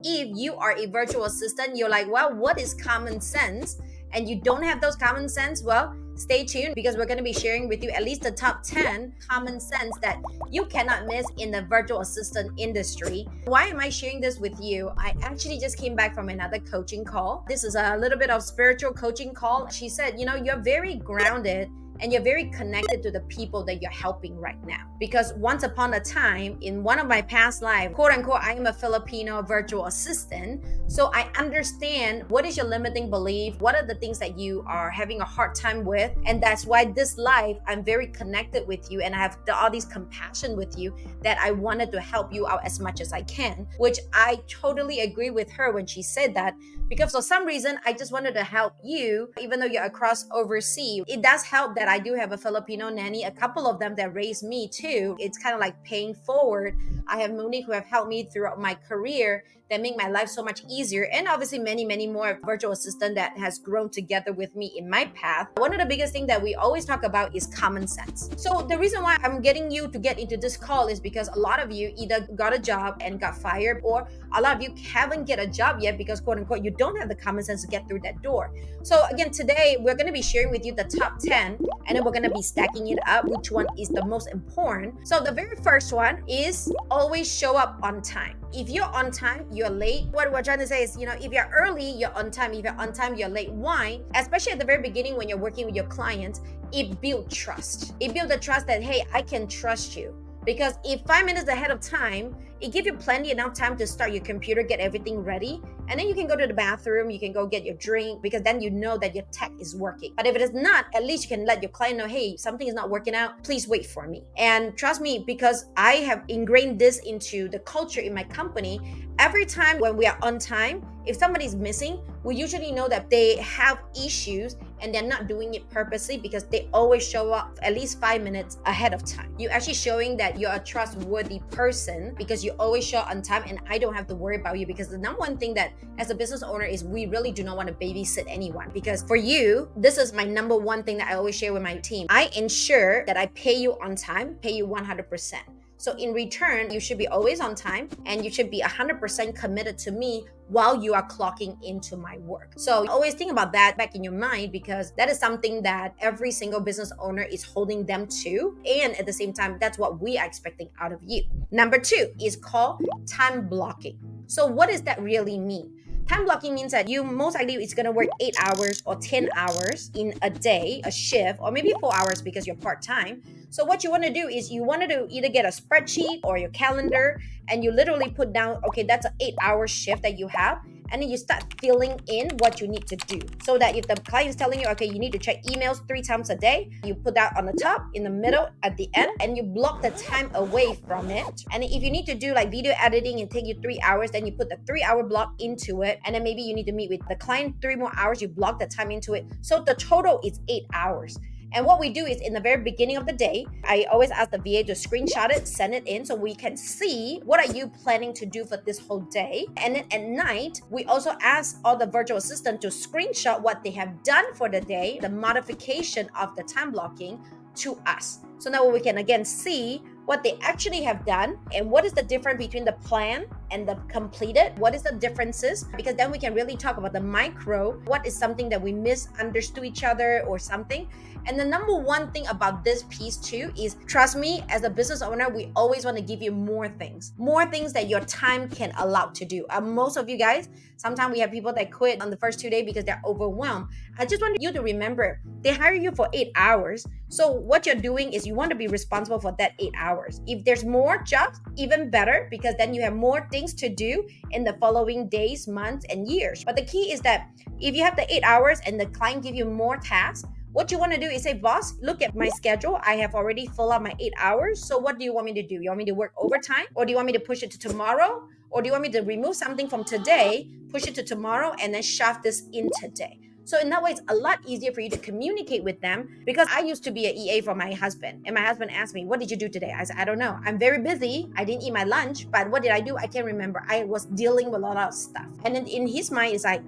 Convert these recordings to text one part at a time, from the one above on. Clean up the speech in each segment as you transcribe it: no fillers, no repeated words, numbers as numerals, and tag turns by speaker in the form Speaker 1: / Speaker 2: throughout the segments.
Speaker 1: If you are a virtual assistant, you're like, well, what is common sense? And you don't have those common sense, well, stay tuned because we're going to be sharing with you at least the top 10 common sense that you cannot miss in the virtual assistant industry. Why am I sharing this with you? I actually just came back from another coaching call. This is a little bit of spiritual coaching call. She said, you're very grounded and you're very connected to the people that you're helping right now. Because once upon a time, in one of my past lives, quote unquote, I am a Filipino virtual assistant. So I understand what is your limiting belief, what are the things that you are having a hard time with. And that's why this life, I'm very connected with you and I have all this compassion with you that I wanted to help you out as much as I can, which I totally agree with her when she said that. Because for some reason, I just wanted to help you, even though you're across overseas. It does help that I do have a Filipino nanny, a couple of them that raised me too. It's kind of like paying forward. I have Monique who have helped me throughout my career that make my life so much easier. And obviously many, many more virtual assistant that has grown together with me in my path. One of the biggest things that we always talk about is common sense. So the reason why I'm getting you to get into this call is because a lot of you either got a job and got fired, or a lot of you haven't get a job yet because quote unquote, you don't have the common sense to get through that door. So again, today we're going to be sharing with you the top 10 and then we're going to be stacking it up, which one is the most important. So the very first one is always show up on time. If you're on time, you're late. What we're trying to say is, if you're early, you're on time. If you're on time, you're late. Why? Especially at the very beginning when you're working with your clients, it builds trust. It builds the trust that, hey, I can trust you. Because if 5 minutes ahead of time, it gives you plenty enough time to start your computer, get everything ready, and then you can go to the bathroom, you can go get your drink, because then you know that your tech is working. But if it is not, at least you can let your client know, hey, something is not working out, please wait for me. And trust me, because I have ingrained this into the culture in my company, every time when we are on time, if somebody's missing, we usually know that they have issues and they're not doing it purposely because they always show up at least 5 minutes ahead of time. You're actually showing that you're a trustworthy person because you always show up on time and I don't have to worry about you, because the number one thing that as a business owner is we really do not want to babysit anyone. Because for you, this is my number one thing that I always share with my team. I ensure that I pay you on time, pay you 100%. So in return, you should be always on time and you should be 100% committed to me while you are clocking into my work. So always think about that back in your mind, because that is something that every single business owner is holding them to. And at the same time, that's what we are expecting out of you. Number 2 is called time blocking. So what does that really mean? Time blocking means that you most likely it's going to work 8 hours or 10 hours in a day, a shift, or maybe 4 hours because you're part-time. So what you want to do is you want to either get a spreadsheet or your calendar and you literally put down, okay, that's an 8-hour shift that you have. And then you start filling in what you need to do. So that if the client is telling you, okay, you need to check emails 3 times a day, you put that on the top, in the middle, at the end, and you block the time away from it. And if you need to do like video editing and take you 3 hours, then you put the 3-hour block into it. And then maybe you need to meet with the client 3 more hours, you block the time into it. So the total is 8 hours. And what we do is in the very beginning of the day, I always ask the VA to screenshot it, send it in so we can see what are you planning to do for this whole day. And then at night, we also ask all the virtual assistants to screenshot what they have done for the day, the modification of the time blocking to us. So now we can again see what they actually have done and what is the difference between the plan and the completed. What is the differences? Because then we can really talk about the micro. What is something that we misunderstood each other or something? And the number one thing about this piece too is, trust me, as a business owner, we always want to give you more things that your time can allow to do. Most of you guys, sometimes we have people that quit on the first 2 days because they're overwhelmed. I just want you to remember, they hire you for 8 hours. So what you're doing is you want to be responsible for that 8 hours. If there's more jobs, even better, because then you have more things to do in the following days, months, and years. But the key is that if you have the 8 hours and the client give you more tasks, what you want to do is say, boss, look at my schedule. I have already filled out my 8 hours. So what do you want me to do? You want me to work overtime? Or do you want me to push it to tomorrow? Or do you want me to remove something from today, push it to tomorrow, and then shove this in today? So in that way, it's a lot easier for you to communicate with them, because I used to be an EA for my husband. And my husband asked me, what did you do today? I said, I don't know. I'm very busy. I didn't eat my lunch. But what did I do? I can't remember. I was dealing with a lot of stuff. And then in his mind, it's like,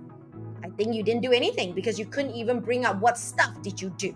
Speaker 1: I think you didn't do anything because you couldn't even bring up what stuff did you do.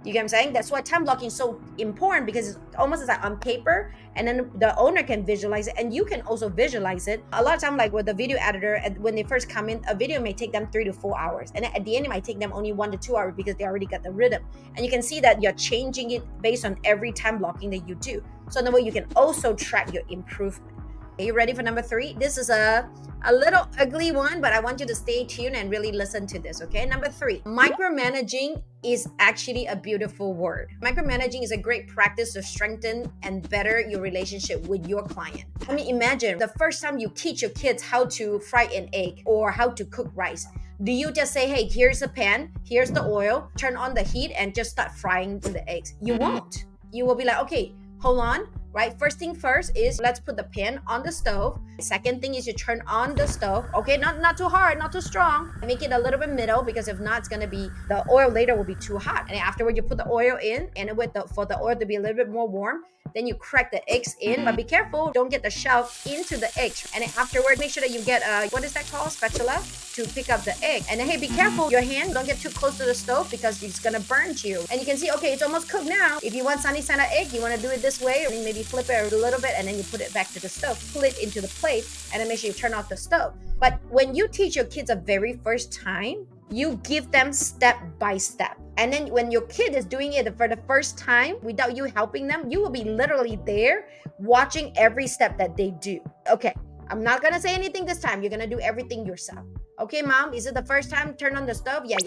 Speaker 1: You get what I'm saying? That's why time blocking is so important, because it's almost like on paper, and then the owner can visualize it and you can also visualize it. A lot of time, like with the video editor, when they first come in, a video may take them 3 to 4 hours, and at the end it might take them only 1 to 2 hours because they already got the rhythm. And you can see that you're changing it based on every time blocking that you do. So in the way you can also track your improvement. Are you ready for number 3? This is a little ugly one, but I want you to stay tuned and really listen to this, okay? Number 3, micromanaging is actually a beautiful word. Micromanaging is a great practice to strengthen and better your relationship with your client. I mean, imagine the first time you teach your kids how to fry an egg or how to cook rice. Do you just say, hey, here's a pan, here's the oil, turn on the heat and just start frying the eggs? You won't. You will be like, okay, hold on. Right? First thing first is let's put the pan on the stove. Second thing is you turn on the stove. Okay, not too hard, not too strong. Make it a little bit middle, because if not, it's gonna be, the oil later will be too hot. And afterward, you put the oil in, and for the oil to be a little bit more warm, then you crack the eggs in, but be careful, don't get the shell into the eggs. And then afterward, make sure that you get what is that called? Spatula, to pick up the egg. And then, hey, be careful, your hand, don't get too close to the stove because it's gonna burn you. And you can see, okay, it's almost cooked now. If you want sunny side up egg, you wanna do it this way, or maybe flip it a little bit and then you put it back to the stove, pull it into the plate, and then make sure you turn off the stove. But when you teach your kids the very first time, you give them step by step. And then when your kid is doing it for the first time without you helping them, you will be literally there watching every step that they do. Okay, I'm not gonna say anything this time. You're gonna do everything yourself. Okay, mom, is it the first time? Turn on the stove? Yeah.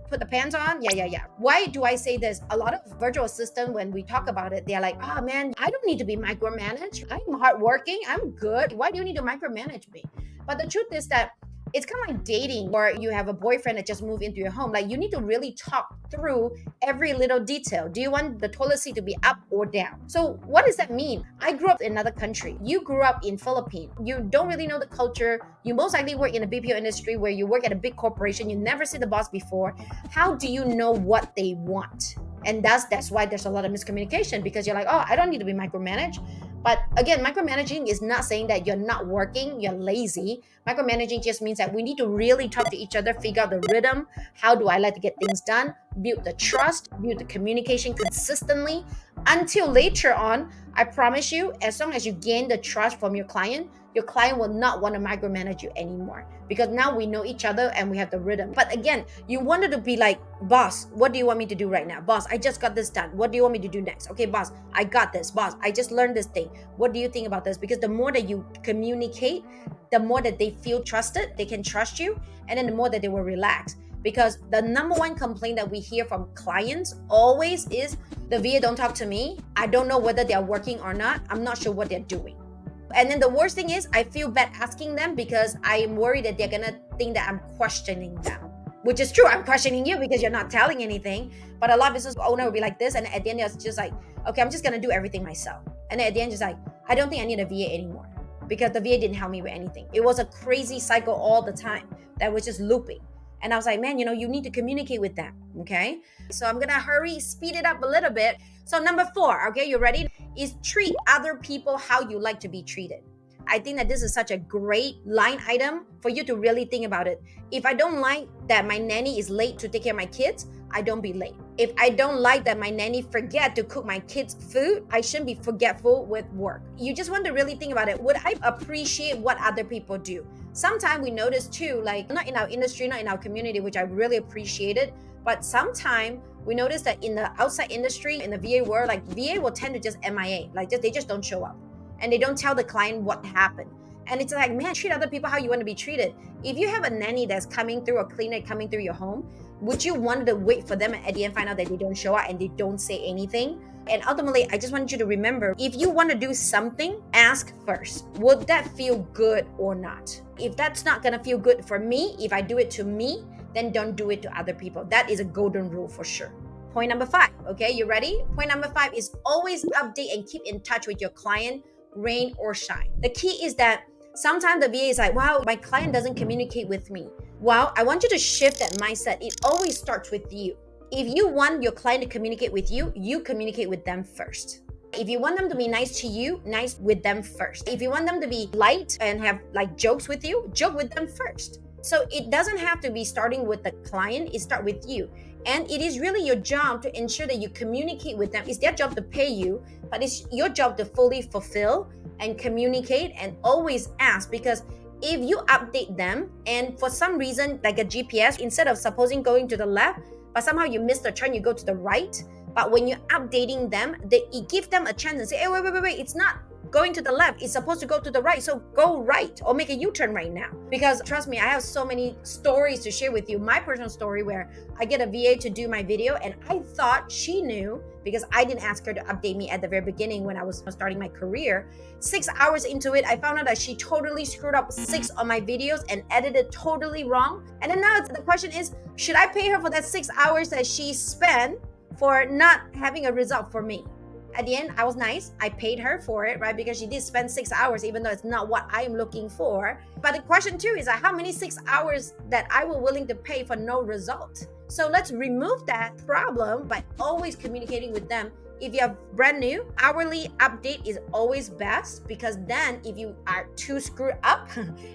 Speaker 1: Put the pans on? Yeah. Why do I say this? A lot of virtual assistants, when we talk about it, they're like, oh man, I don't need to be micromanaged. I'm hardworking. I'm good. Why do you need to micromanage me? But the truth is that it's kind of like dating, or you have a boyfriend that just moved into your home. Like, you need to really talk through every little detail. Do you want the toilet seat to be up or down? So what does that mean? I grew up in another country. You grew up in Philippines. You don't really know the culture. You most likely work in the BPO industry where you work at a big corporation. You never see the boss before. How do you know what they want? And that's why there's a lot of miscommunication, because you're like, oh, I don't need to be micromanaged. But again, micromanaging is not saying that you're not working, you're lazy. Micromanaging just means that we need to really talk to each other, figure out the rhythm. How do I like to get things done? Build the trust, build the communication consistently, until later on, I promise you, as long as you gain the trust from your client will not want to micromanage you anymore, because now we know each other and we have the rhythm. But again, you wanted to be like, boss, what do you want me to do right now? Boss, I just got this done. What do you want me to do next? Okay, boss, I got this. Boss, I just learned this thing. What do you think about this? Because the more that you communicate, the more that they feel trusted, they can trust you, and then the more that they will relax. Because the number one complaint that we hear from clients always is, the VA don't talk to me. I don't know whether they're working or not. I'm not sure what they're doing. And then the worst thing is, I feel bad asking them because I am worried that they're gonna think that I'm questioning them. Which is true, I'm questioning you because you're not telling anything. But a lot of business owner will be like this, and at the end it's just like, okay, I'm just gonna do everything myself. And then at the end, just like, I don't think I need a VA anymore, because the VA didn't help me with anything. It was a crazy cycle all the time that was just looping. And I was like, man, you need to communicate with them, okay? So I'm gonna speed it up a little bit. So number 4, okay, you ready? Is treat other people how you like to be treated. I think that this is such a great line item for you to really think about it. If I don't like that my nanny is late to take care of my kids, I don't be late. If I don't like that my nanny forget to cook my kids' food, I shouldn't be forgetful with work. You just want to really think about it. Would I appreciate what other people do? Sometimes we notice too, like not in our industry, not in our community, which I really appreciated, but sometimes we notice that in the outside industry, in the VA world, like VA will tend to just MIA, they just don't show up. And they don't tell the client what happened. And it's like, man, treat other people how you want to be treated. If you have a nanny that's coming through, a cleaner coming through your home, would you want to wait for them and at the end find out that they don't show up and they don't say anything? And ultimately, I just want you to remember, if you want to do something, ask first. Would that feel good or not? If that's not going to feel good for me, if I do it to me, then don't do it to other people. That is a golden rule for sure. Point number 5, okay, you ready? Point number 5 is always update and keep in touch with your client, rain or shine. The key is that sometimes the VA is like, wow, my client doesn't communicate with me. Well, I want you to shift that mindset. It always starts with you. If you want your client to communicate with you, you communicate with them first. If you want them to be nice to you, nice with them first. If you want them to be light and have like jokes with you, joke with them first. So it doesn't have to be starting with the client, it starts with you. And it is really your job to ensure that you communicate with them. It's their job to pay you, but it's your job to fully fulfill and communicate and always ask, because if you update them and for some reason, like a GPS, instead of supposing going to the left, but somehow you miss the turn, you go to the right. But when you're updating them, it gives them a chance and say, hey, wait, it's not going to the left, it's supposed to go to the right, so go right or make a U-turn right now. Because trust me, I have so many stories to share with you. My personal story where I get a VA to do my video and I thought she knew, because I didn't ask her to update me at the very beginning when I was starting my career. 6 hours into it, I found out that she totally screwed up 6 of my videos and edited totally wrong. And then now the question is, should I pay her for that 6 hours that she spent for not having a result for me? At the end, I was nice. I paid her for it, right? Because she did spend 6 hours, even though it's not what I am looking for. But the question too is how many 6 hours that I was willing to pay for no result? So let's remove that problem by always communicating with them. If you're brand new, hourly update is always best, because then if you are too screwed up,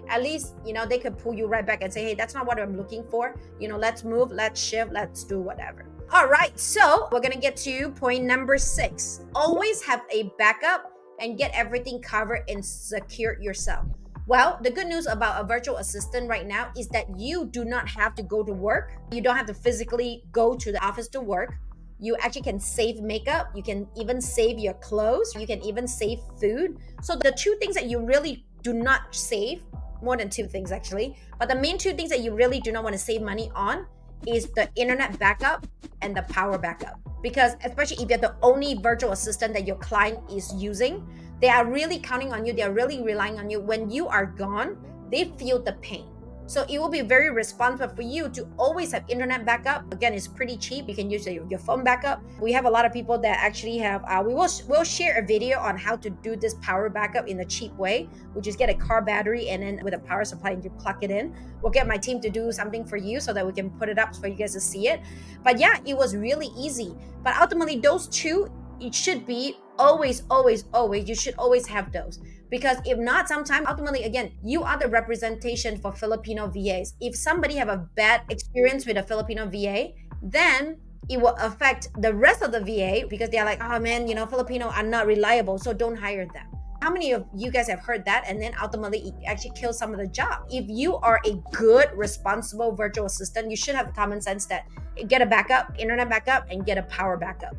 Speaker 1: at least, they could pull you right back and say, hey, that's not what I'm looking for. Let's move, let's shift, let's do whatever. All right, so we're gonna get to point number 6. Always have a backup and get everything covered and secure yourself. Well, the good news about a virtual assistant right now is that you do not have to go to work. You don't have to physically go to the office to work. You actually can save makeup. You can even save your clothes. You can even save food. So the 2 things that you really do not save, more than 2 things actually, but the main 2 things that you really do not want to save money on is the internet backup and the power backup. Because especially if you're the only virtual assistant that your client is using, they are really counting on you. They're really relying on you. When you are gone, they feel the pain. So it will be very responsible for you to always have internet backup. Again, it's pretty cheap. You can use your phone backup. We have a lot of people that actually have, we'll share a video on how to do this power backup in a cheap way, which is get a car battery and then with a power supply and you plug it in. We'll get my team to do something for you so that we can put it up for you guys to see it. But yeah, it was really easy. But ultimately those 2, it should be always, you should always have those. Because if not, sometimes ultimately, again, you are the representation for Filipino VAs. If somebody have a bad experience with a Filipino VA, then it will affect the rest of the VA, because they're like, oh man, Filipino are not reliable, so don't hire them. How many of you guys have heard that? And then ultimately it actually kills some of the job. If you are a good, responsible virtual assistant, you should have the common sense that get a backup, internet backup, and get a power backup.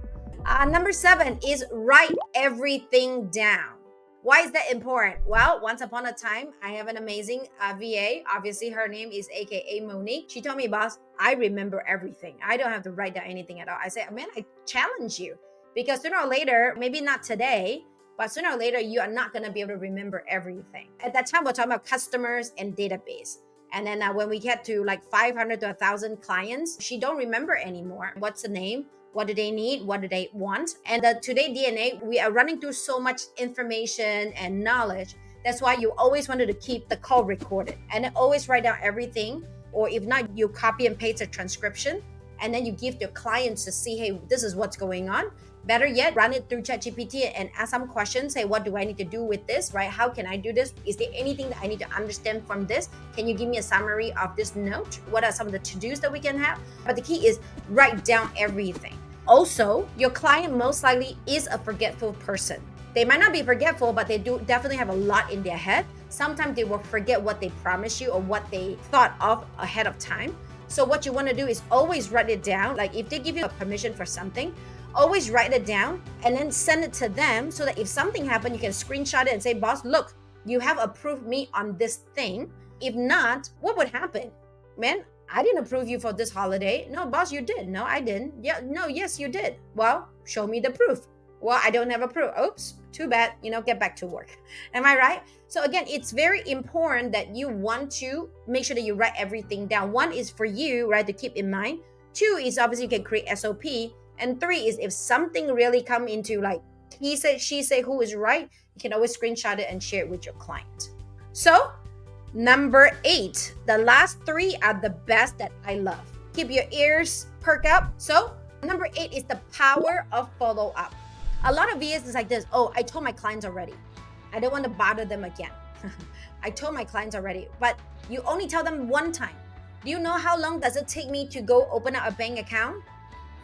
Speaker 1: Number 7 is write everything down. Why is that important? Well, once upon a time, I have an amazing VA. Obviously, her name is AKA Monique. She told me, boss, I remember everything. I don't have to write down anything at all. I said, man, I challenge you, because sooner or later, maybe not today, but sooner or later, you are not going to be able to remember everything. At that time, we're talking about customers and database. And then when we get to like 500 to 1,000 clients, she don't remember anymore. What's the name? What do they need? What do they want? And today DNA, we are running through so much information and knowledge. That's why you always wanted to keep the call recorded and then always write down everything. Or if not, you copy and paste a transcription and then you give your clients to see, hey, this is what's going on. Better yet, run it through ChatGPT and ask some questions. Say, what do I need to do with this, right? How can I do this? Is there anything that I need to understand from this? Can you give me a summary of this note? What are some of the to-dos that we can have? But the key is write down everything. Also, your client most likely is a forgetful person. They might not be forgetful, but they do definitely have a lot in their head. Sometimes they will forget what they promised you or what they thought of ahead of time. So what you want to do is always write it down. Like if they give you a permission for something, always write it down and then send it to them so that if something happened, you can screenshot it and say, boss, look, you have approved me on this thing. If not, what would happen? Man, I didn't approve you for this holiday. No, boss, you did. No, I didn't. Yeah, no, yes, you did. Well, show me the proof. Well, I don't have a proof. Oops, too bad. Get back to work. Am I right? So again, it's very important that you want to make sure that you write everything down. 1 is for you, right, to keep in mind. 2 is obviously you can create SOP. And 3 is if something really come into like he said, she said, who is right, you can always screenshot it and share it with your client. So number 8, the last 3 are the best that I love. Keep your ears perked up. So number 8 is the power of follow-up. A lot of VAs is like this. Oh, I told my clients already. I don't want to bother them again. I told my clients already, but you only tell them one time. Do you know how long does it take me to go open up a bank account?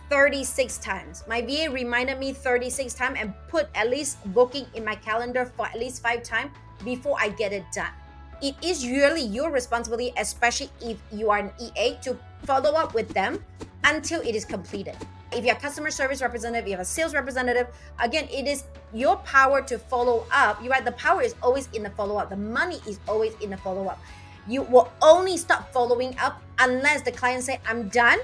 Speaker 1: 36 times. My VA reminded me 36 times and put at least booking in my calendar for at least 5 times before I get it done. It is really your responsibility, especially if you are an EA, to follow up with them until it is completed. If you're a customer service representative, you have a sales representative, again, it is your power to follow up. You're right, the power is always in the follow-up. The money is always in the follow-up. You will only stop following up unless the client say, I'm done,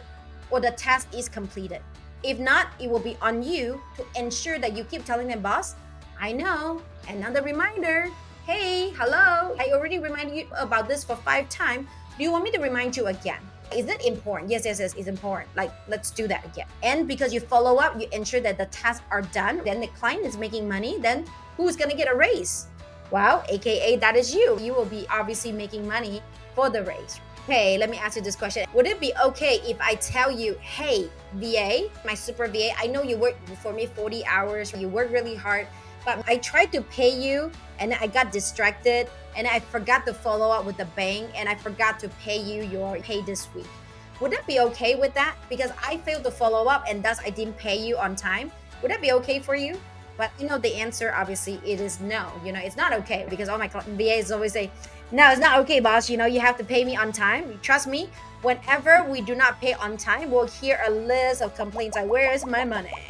Speaker 1: or the task is completed. If not, it will be on you to ensure that you keep telling them, boss, I know, another reminder. Hey, hello, I already reminded you about this for 5 times. Do you want me to remind you again? Is it important? Yes, it's important. Like, let's do that again. And because you follow up, you ensure that the tasks are done, then the client is making money, then who's gonna get a raise? Well, AKA that is you. You will be obviously making money for the raise. Hey, let me ask you this question. Would it be okay if I tell you, hey, VA, my super VA, I know you work for me 40 hours, you work really hard, but I tried to pay you and I got distracted and I forgot to follow up with the bank and I forgot to pay you your pay this week. Would that be okay with that? Because I failed to follow up and thus I didn't pay you on time. Would that be okay for you? But the answer obviously it is no. It's not okay because all my VAs always say, no, it's not okay, boss. You have to pay me on time. Trust me, whenever we do not pay on time, we'll hear a list of complaints like, where's my money?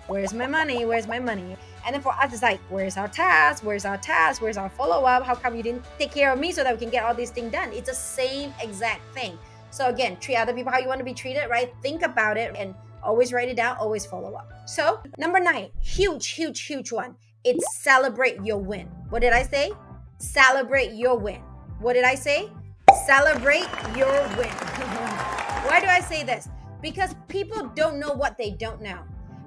Speaker 1: Where's my money? Where's my money? And then for us, it's like, where's our task? Where's our task? Where's our follow-up? How come you didn't take care of me so that we can get all these things done? It's the same exact thing. So again, treat other people how you want to be treated, right? Think about it and always write it down, always follow up. So number 9, huge one. It's celebrate your win. What did I say? Celebrate your win. What did I say? Celebrate your win. Why do I say this? Because people don't know what they don't know.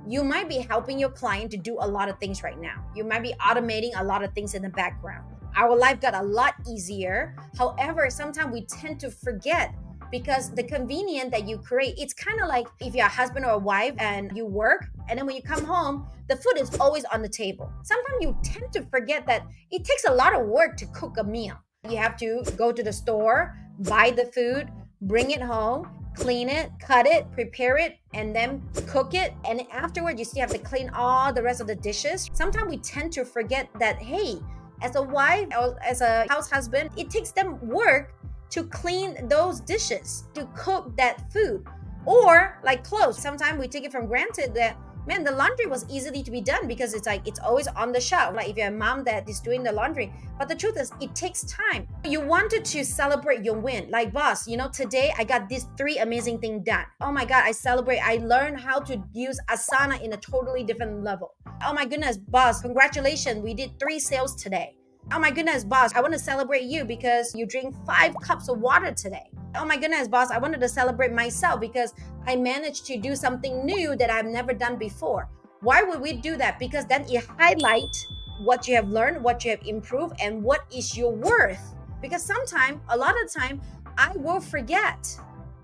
Speaker 1: You might be helping your client to do a lot of things right now. You might be automating a lot of things in the background. Our life got a lot easier. However, sometimes we tend to forget because the convenience that you create, it's kind of like if you're a husband or a wife and you work, and then when you come home, the food is always on the table. Sometimes you tend to forget that it takes a lot of work to cook a meal. You have to go to the store, buy the food, bring it home, clean it, cut it, prepare it, and then cook it. And afterward, you still have to clean all the rest of the dishes. Sometimes we tend to forget that, hey, as a wife, or as a house husband, it takes them work to clean those dishes, to cook that food. Or like clothes, sometimes we take it for granted that, man, the laundry was easily to be done because it's always on the shelf. Like if you're a mom that is doing the laundry, but the truth is it takes time. You wanted to celebrate your win. Like, boss, today I got these 3 amazing things done. Oh my God, I learned how to use Asana in a totally different level. Oh my goodness, boss, congratulations, we did 3 sales today. Oh my goodness, boss, I want to celebrate you because you drink 5 cups of water today. Oh my goodness, boss, I wanted to celebrate myself because I managed to do something new that I've never done before. Why would we do that? Because then it highlights what you have learned, what you have improved, and what is your worth. Because a lot of time, I will forget.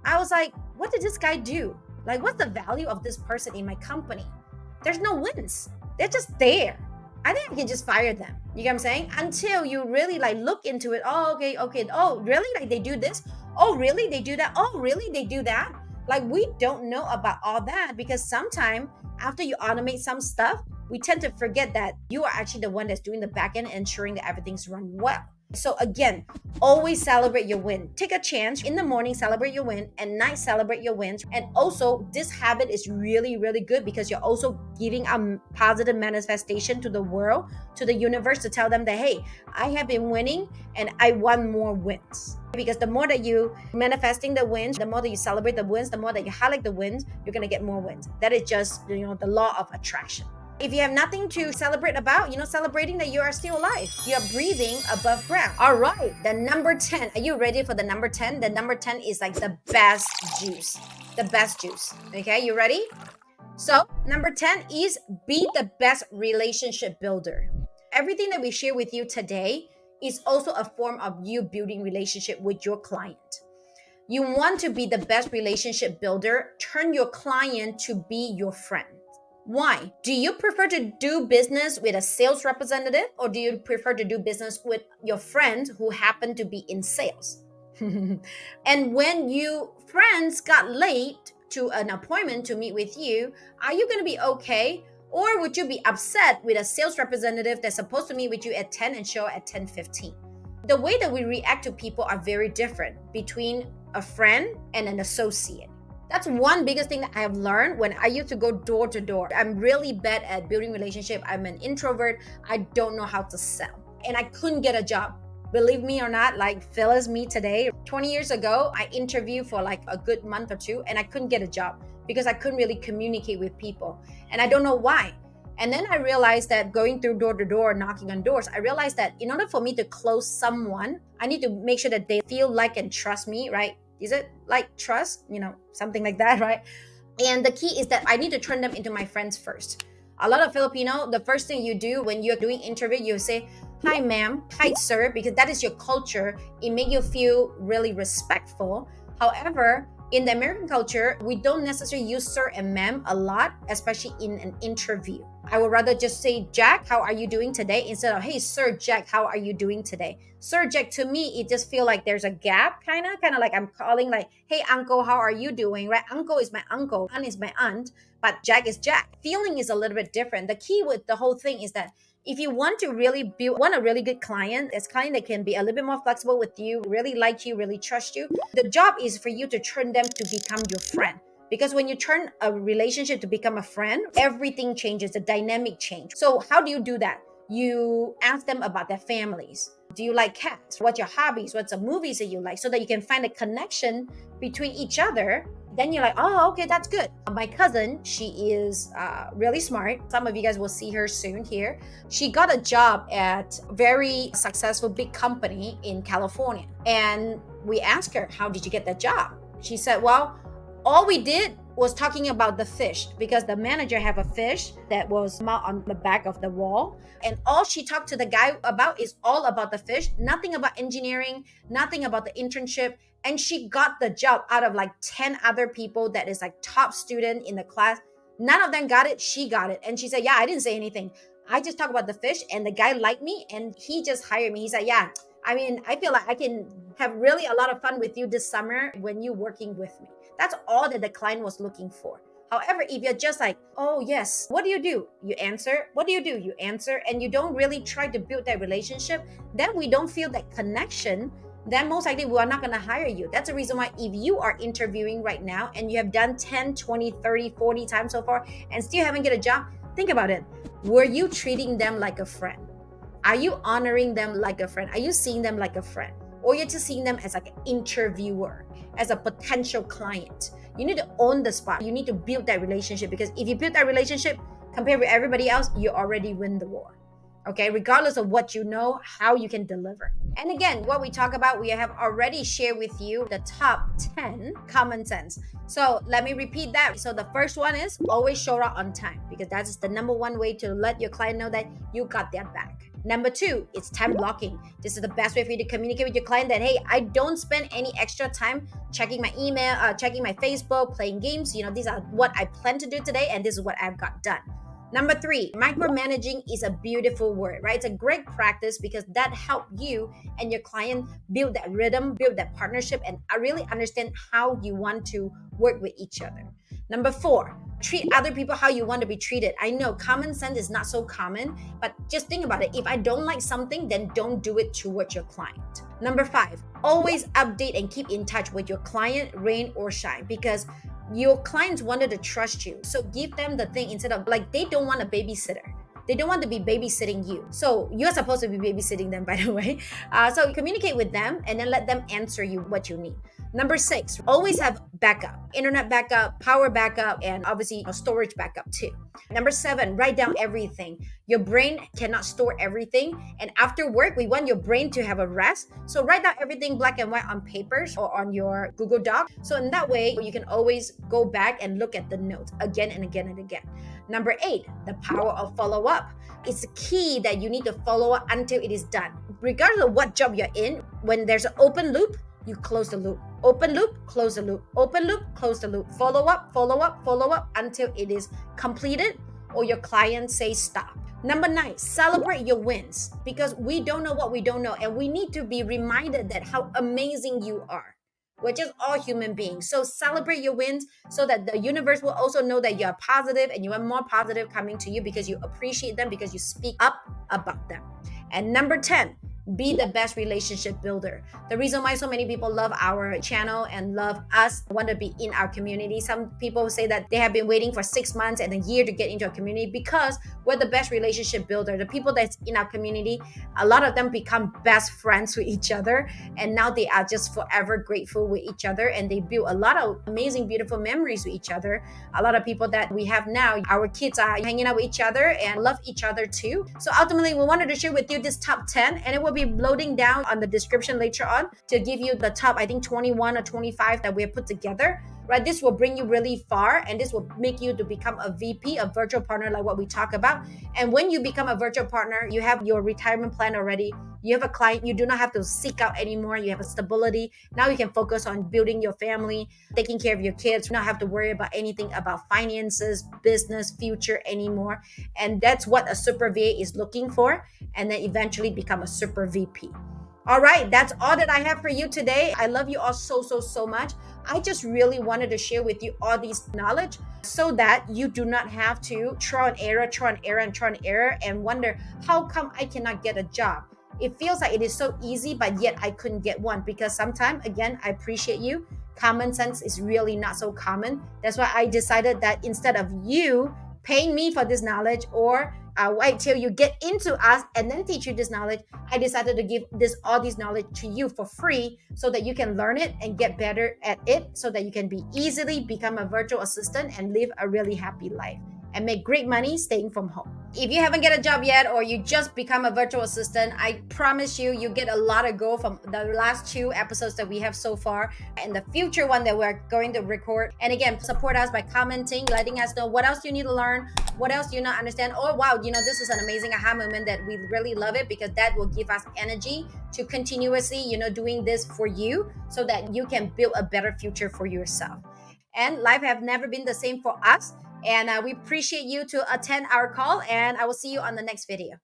Speaker 1: I was like, what did this guy do? Like, what's the value of this person in my company? There's no wins. They're just there. I think I can just fire them. You get what I'm saying? Until you really look into it. Oh, okay. Oh, really? Like they do this? Oh, really? They do that? Oh, really? They do that? Like we don't know about all that because sometimes after you automate some stuff, we tend to forget that you are actually the one that's doing the back end, ensuring that everything's run well. So again, always celebrate your win. Take a chance. In the morning, celebrate your win. At night, celebrate your wins. And also, this habit is really, really good because you're also giving a positive manifestation to the world, to the universe, to tell them that, hey, I have been winning and I want more wins. Because the more that you manifesting the wins, the more that you celebrate the wins, the more that you highlight the wins, you're going to get more wins. That is just, the law of attraction. If you have nothing to celebrate about, celebrating that you are still alive. You are breathing above ground. All right, the number 10. Are you ready for the number 10? The number 10 is like the best juice. The best juice. Okay, you ready? So, number 10 is be the best relationship builder. Everything that we share with you today is also a form of you building relationship with your client. You want to be the best relationship builder. Turn your client to be your friend. Why? Do you prefer to do business with a sales representative, or do you prefer to do business with your friends who happen to be in sales? And when you friends got late to an appointment to meet with you, are you going to be okay? Or would you be upset with a sales representative that's supposed to meet with you at 10 and show at 10:15? The way that we react to people are very different between a friend and an associate. That's one biggest thing that I have learned when I used to go door to door. I'm really bad at building relationship. I'm an introvert. I don't know how to sell. And I couldn't get a job. Believe me or not, like Phyllis, me today, 20 years ago, I interviewed for like a good month or two and I couldn't get a job because I couldn't really communicate with people. And I don't know why. And then I realized that going through door to door, knocking on doors, I realized that in order for me to close someone, I need to make sure that they feel like and trust me, right? Is it like trust? Something like that, right? And the key is that I need to turn them into my friends first. A lot of Filipino, the first thing you do when you're doing interview, you say, "Hi, ma'am," "Hi, sir," because that is your culture. It makes you feel really respectful. However, in the American culture, we don't necessarily use sir and ma'am a lot, especially in an interview. I would rather just say, "Jack, how are you doing today?" instead of, "Hey, Sir Jack, how are you doing today?" Sir Jack, to me, it just feel like there's a gap, kind of like I'm calling like, "Hey, uncle, how are you doing?" Right? Uncle is my uncle, aunt is my aunt, but Jack is Jack. Feeling is a little bit different. The key with the whole thing is that if you want to really want a really good client, this client that can be a little bit more flexible with you, really like you, really trust you, the job is for you to turn them to become your friend. Because when you turn a relationship to become a friend, everything changes, the dynamic change. So how do you do that? You ask them about their families. Do you like cats? What's your hobbies? What's the movies that you like? So that you can find a connection between each other. Then you're like, oh, okay, that's good. My cousin, she is really smart. Some of you guys will see her soon here. She got a job at a very successful big company in California. And we asked her, how did you get that job? She said, well, all we did was talking about the fish because the manager have a fish that was mounted on the back of the wall. And all she talked to the guy about is all about the fish, nothing about engineering, nothing about the internship. And she got the job out of like 10 other people that is like top student in the class. None of them got it. She got it. And she said, yeah, I didn't say anything. I just talked about the fish and the guy liked me and he just hired me. He said, yeah, I mean, I feel like I can have really a lot of fun with you this summer when you're working with me. That's all that the client was looking for. However, if you're just like, oh, yes, what do? You answer. What do? You answer. And you don't really try to build that relationship, then we don't feel that connection. Then most likely we are not going to hire you. That's the reason why if you are interviewing right now and you have done 10, 20, 30, 40 times so far and still haven't get a job, think about it. Were you treating them like a friend? Are you honoring them like a friend? Are you seeing them like a friend? Or you're just seeing them as like an interviewer, as a potential client? You need to own the spot. You need to build that relationship, because if you build that relationship compared with everybody else, you already win the war. Okay, regardless of what you know, how you can deliver. And again, what we talk about, we have already shared with you the top 10 common sense. So let me repeat that. So the first one is always show up on time, because that is the number one way to let your client know that you got their back. Number two, it's time blocking. This is the best way for you to communicate with your client that, hey, I don't spend any extra time checking my email, checking my Facebook, playing games. These are what I plan to do today, and this is what I've got done. Number three, micromanaging is a beautiful word, right? It's a great practice because that helps you and your client build that rhythm, build that partnership, and really understand how you want to work with each other. Number four, treat other people how you want to be treated. I know common sense is not so common, but just think about it. If I don't like something, then don't do it towards your client. Number five, always update and keep in touch with your client, rain or shine, because your clients wanted to trust you. So give them the thing instead of like, they don't want a babysitter. They don't want to be babysitting you. So you're supposed to be babysitting them, by the way. So communicate with them and then let them answer you what you need. Number six, always have backup, internet backup, power backup, and obviously storage backup too. Number seven, write down everything. Your brain cannot store everything. And after work, we want your brain to have a rest. So write down everything black and white on papers or on your Google Doc. So in that way, you can always go back and look at the notes again and again and again. Number eight, the power of follow-up. It's key that you need to follow up until it is done. Regardless of what job you're in, when there's an open loop, you close the loop. Open loop, close the loop. Open loop, close the loop. Follow up, follow up, follow up until it is completed. or your client say stop. Number 9, celebrate your wins, because we don't know what we don't know, and we need to be reminded that how amazing you are. We're just all human beings. So celebrate your wins so that the universe will also know that you are positive and you are more positive coming to you because you appreciate them, because you speak up about them. And number 10, be the best relationship builder. The reason why so many people love our channel and love us, want to be in our community. Some people say that they have been waiting for 6 months and a year to get into a community because we're the best relationship builder. The people that's in our community, a lot of them become best friends with each other, and now they are just forever grateful with each other, and they build a lot of amazing, beautiful memories with each other. A lot of people that we have now, our kids are hanging out with each other and love each other too. So ultimately, we wanted to share with you this top 10, and it will be loading down on the description later on to give you the top, I think 21 or 25 that we have put together. Right, this will bring you really far, and this will make you to become a VP, a virtual partner, like what we talk about. And when you become a virtual partner, you have your retirement plan already. You have a client. You do not have to seek out anymore. You have a stability. Now you can focus on building your family, taking care of your kids. You don't have to worry about anything about finances, business, future anymore. And that's what a super VA is looking for. And then eventually become a super VP. All right, that's all that I have for you today. I love you all so much. I just really wanted to share with you all these knowledge so that you do not have to trial and error and wonder, how come I cannot get a job? It feels like it is so easy, but yet I couldn't get one, because sometimes, again, I appreciate you. Common sense is really not so common. That's why I decided that instead of you paying me for this knowledge, or wait till you get into us and then teach you this knowledge, I decided to give all this knowledge to you for free so that you can learn it and get better at it, so that you can easily become a virtual assistant and live a really happy life and make great money staying from home. If you haven't get a job yet, or you just become a virtual assistant, I promise you get a lot of gold from the last 2 episodes that we have so far and the future one that we're going to record. And again, support us by commenting, letting us know what else you need to learn, what else you not understand. Oh wow, this is an amazing aha moment that we really love it, because that will give us energy to continuously doing this for you, so that you can build a better future for yourself. And life have never been the same for us. And we appreciate you to attend our call, and I will see you on the next video.